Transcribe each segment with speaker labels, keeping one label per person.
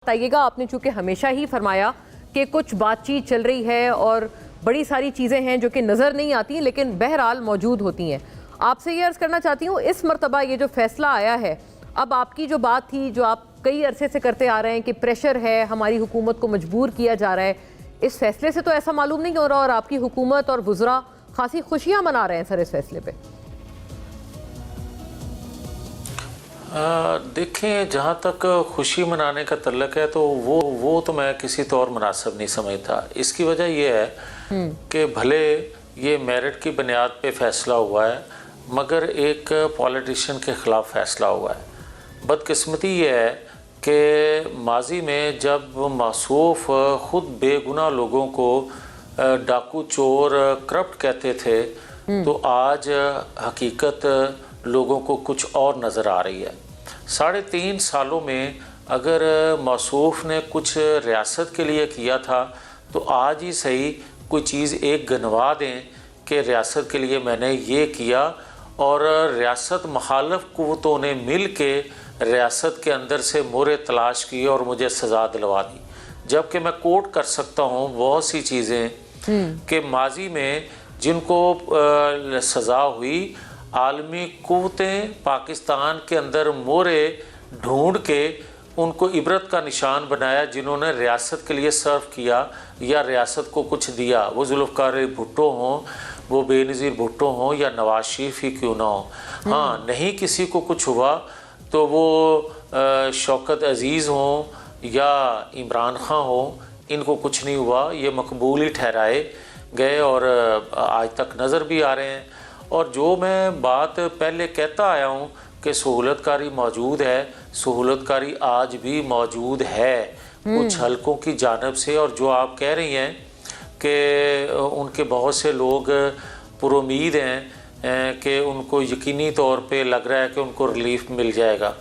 Speaker 1: بتائیے گا، آپ نے چونکہ ہمیشہ ہی فرمایا کہ کچھ بات چیت چل رہی ہے اور بڑی ساری چیزیں ہیں جو کہ نظر نہیں آتی لیکن بہرحال موجود ہوتی ہیں. آپ سے یہ عرض کرنا چاہتی ہوں، اس مرتبہ یہ جو فیصلہ آیا ہے، اب آپ کی جو بات تھی جو آپ کئی عرصے سے کرتے آ رہے ہیں کہ پریشر ہے، ہماری حکومت کو مجبور کیا جا رہا ہے، اس فیصلے سے تو ایسا معلوم نہیں ہو رہا اور آپ کی حکومت اور وزراء خاصی خوشیاں منا رہے ہیں سر اس فیصلے پہ.
Speaker 2: دیکھیں، جہاں تک خوشی منانے کا تعلق ہے تو وہ تو میں کسی طور مناسب نہیں سمجھتا. اس کی وجہ یہ ہے کہ بھلے یہ میرٹ کی بنیاد پہ فیصلہ ہوا ہے مگر ایک پولیٹیشین کے خلاف فیصلہ ہوا ہے. بدقسمتی یہ ہے کہ ماضی میں جب موصوف خود بے گناہ لوگوں کو ڈاکو، چور، کرپٹ کہتے تھے تو آج حقیقت لوگوں کو کچھ اور نظر آ رہی ہے. 3.5 سالوں میں اگر موصوف نے کچھ ریاست کے لیے کیا تھا تو آج ہی صحیح کوئی چیز ایک گنوا دیں کہ ریاست کے لیے میں نے یہ کیا، اور ریاست مخالف قوتوں نے مل کے ریاست کے اندر سے مورے تلاش کی اور مجھے سزا دلوا دی. جبکہ میں کوٹ کر سکتا ہوں بہت سی چیزیں کہ ماضی میں جن کو سزا ہوئی، عالمی قوتیں پاکستان کے اندر مورے ڈھونڈ کے ان کو عبرت کا نشان بنایا جنہوں نے ریاست کے لیے سرو کیا یا ریاست کو کچھ دیا. وہ ذوالفقار بھٹو ہوں، وہ بے نظیر بھٹو ہوں یا نواز شریف ہی کیوں نہ ہوں. ہاں، نہیں کسی کو کچھ ہوا تو وہ شوکت عزیز ہوں یا عمران خان ہوں، ان کو کچھ نہیں ہوا، یہ مقبول ہی ٹھہرائے گئے اور آج تک نظر بھی آ رہے ہیں. اور جو میں بات پہلے کہتا آیا ہوں کہ سہولت کاری موجود ہے، سہولت کاری آج بھی موجود ہے کچھ حلقوں کی جانب سے. اور جو آپ کہہ رہی ہیں کہ ان کے بہت سے لوگ پر امید ہیں کہ ان کو یقینی طور پہ لگ رہا ہے کہ ان کو ریلیف مل جائے گا،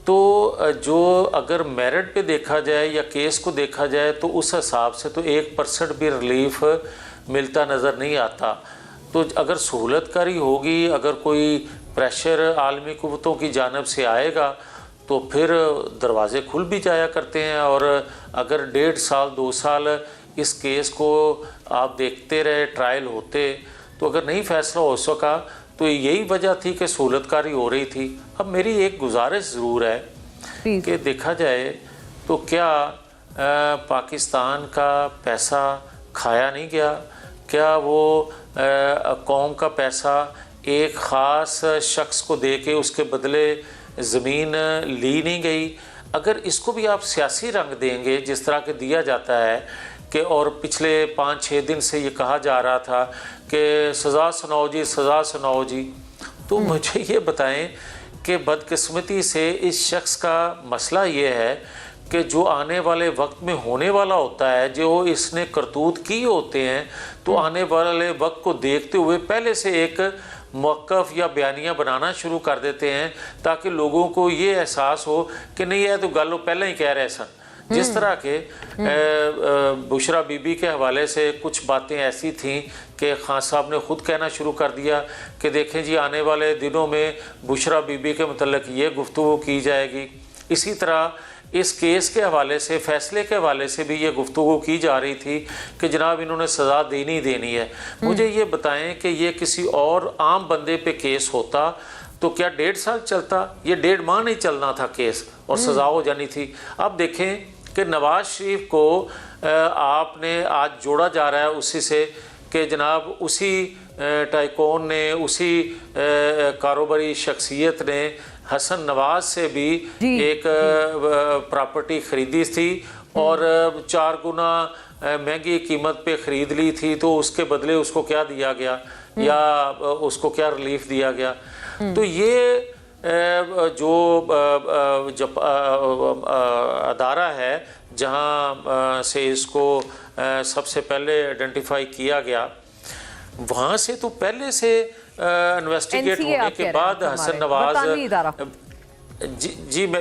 Speaker 2: تو جو اگر میرٹ پہ دیکھا جائے یا کیس کو دیکھا جائے تو اس حساب سے تو 1% بھی ریلیف ملتا نظر نہیں آتا. تو اگر سہولت کاری ہوگی، اگر کوئی پریشر عالمی قوتوں کی جانب سے آئے گا تو پھر دروازے کھل بھی جایا کرتے ہیں. اور اگر 1.5 سال 2 سال اس کیس کو آپ دیکھتے رہے، ٹرائل ہوتے، تو اگر نہیں فیصلہ ہو سکا تو یہی وجہ تھی کہ سہولت کاری ہو رہی تھی. اب میری ایک گزارش ضرور ہے کہ دیکھا جائے تو کیا پاکستان کا پیسہ کھایا نہیں گیا؟ کیا وہ قوم کا پیسہ ایک خاص شخص کو دے کے اس کے بدلے زمین لی نہیں گئی؟ اگر اس کو بھی آپ سیاسی رنگ دیں گے جس طرح کہ دیا جاتا ہے کہ، اور پچھلے 5-6 دن سے یہ کہا جا رہا تھا کہ سزا سناؤ جی، سزا سناؤ جی، تو مجھے یہ بتائیں کہ بدقسمتی سے اس شخص کا مسئلہ یہ ہے کہ جو آنے والے وقت میں ہونے والا ہوتا ہے، جو اس نے کرتوت کی ہوتے ہیں، تو آنے والے وقت کو دیکھتے ہوئے پہلے سے ایک موقف یا بیانیہ بنانا شروع کر دیتے ہیں تاکہ لوگوں کو یہ احساس ہو کہ نہیں ہے تو گل وہ پہلے ہی کہہ رہے سن. جس طرح کہ بشرا بی بی کے حوالے سے کچھ باتیں ایسی تھیں کہ خان صاحب نے خود کہنا شروع کر دیا کہ دیکھیں جی آنے والے دنوں میں بشرا بی بی کے متعلق یہ گفتگو کی جائے گی. اسی طرح اس کیس کے حوالے سے، فیصلے کے حوالے سے بھی یہ گفتگو کی جا رہی تھی کہ جناب انہوں نے سزا دینی ہے. مجھے یہ بتائیں کہ یہ کسی اور عام بندے پہ کیس ہوتا تو کیا 1.5 سال چلتا؟ یہ 1.5 ماہ نہیں چلنا تھا کیس اور سزا ہو جانی تھی. اب دیکھیں کہ نواز شریف کو آپ نے آج جوڑا جا رہا ہے اسی سے کہ جناب اسی ٹائکون نے، اسی کاروباری شخصیت نے حسن نواز سے بھی ایک پراپرٹی خریدی تھی اور 4 گنا مہنگی قیمت پہ خرید لی تھی، تو اس کے بدلے اس کو کیا دیا گیا یا اس کو کیا ریلیف دیا گیا؟ تو یہ جو ادارہ ہے جہاں سے اس کو سب سے پہلے آئیڈینٹیفائی کیا گیا، وہاں سے تو پہلے سے انویسٹیگیٹ ہونے کے بعد حسن نواز، جی میں